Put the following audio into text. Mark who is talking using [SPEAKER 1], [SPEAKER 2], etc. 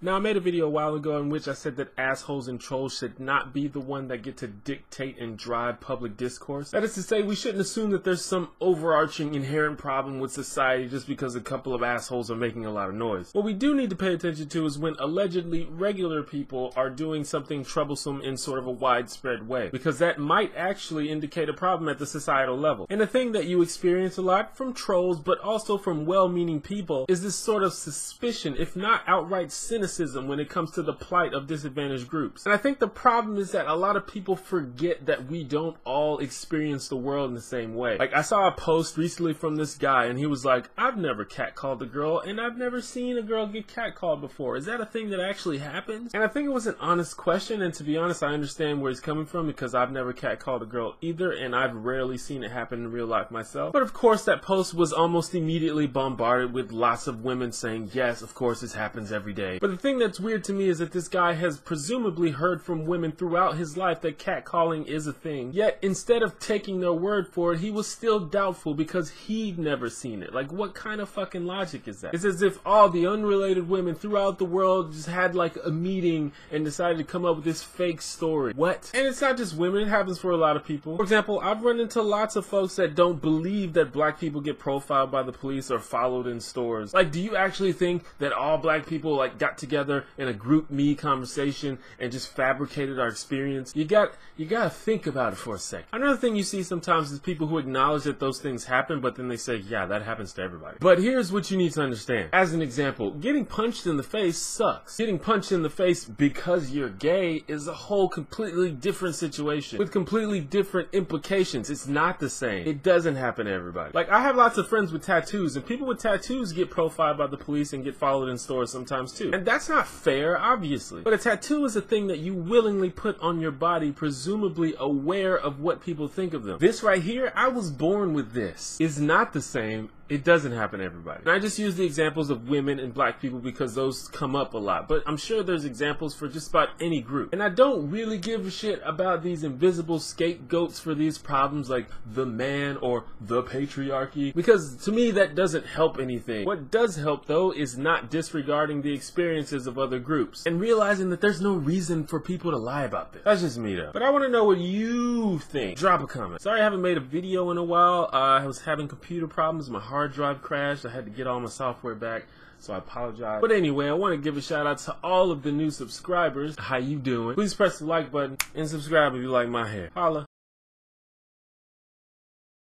[SPEAKER 1] Now, I made a video a while ago in which I said that assholes and trolls should not be the one that get to dictate and drive public discourse. That is to say, we shouldn't assume that there's some overarching inherent problem with society just because a couple of assholes are making a lot of noise. What we do need to pay attention to is when allegedly regular people are doing something troublesome in sort of a widespread way, because that might actually indicate a problem at the societal level. And the thing that you experience a lot from trolls, but also from well-meaning people, is this sort of suspicion, if not outright cynicism, when it comes to the plight of disadvantaged groups. And I think the problem is that a lot of people forget that we don't all experience the world in the same way. Like, I saw a post recently from this guy and he was like, I've never catcalled a girl and I've never seen a girl get catcalled before. Is that a thing that actually happens? And I think it was an honest question, and to be honest, I understand where he's coming from because I've never catcalled a girl either, and I've rarely seen it happen in real life myself. But of course, that post was almost immediately bombarded with lots of women saying, yes, of course this happens every day. But the thing that's weird to me is that this guy has presumably heard from women throughout his life that catcalling is a thing, yet instead of taking their word for it, he was still doubtful because he'd never seen it. Like, what kind of fucking logic is that? It's as if all the unrelated women throughout the world just had like a meeting and decided to come up with this fake story. What? And it's not just women, it happens for a lot of people. For example, I've run into lots of folks that don't believe that black people get profiled by the police or followed in stores. Like, do you actually think that all black people like got together in a group me conversation and just fabricated our experience? You gotta think about it for a second. Another thing you see sometimes is people who acknowledge that those things happen, but then they say, yeah, that happens to everybody. But here's what you need to understand. As an example, getting punched in the face sucks. Getting punched in the face because you're gay is a whole completely different situation with completely different implications. It's not the same. It doesn't happen to everybody. Like, I have lots of friends with tattoos, and people with tattoos get profiled by the police and get followed in stores sometimes too. And that's not fair, obviously. But a tattoo is a thing that you willingly put on your body, presumably aware of what people think of them. This right here, I was born with this, is not the same. It doesn't happen to everybody. And I just use the examples of women and black people because those come up a lot, but I'm sure there's examples for just about any group. And I don't really give a shit about these invisible scapegoats for these problems like the man or the patriarchy, because to me that doesn't help anything. What does help though is not disregarding the experiences of other groups and realizing that there's no reason for people to lie about this. That's just me though. But I want to know what you think. Drop a comment. Sorry I haven't made a video in a while. I was having computer problems. My hard drive crashed. I had to get all my software back, so I apologize. But anyway, I want to give a shout out to all of the new subscribers. How you doing? Please press the like button and subscribe if you like my hair. Holla.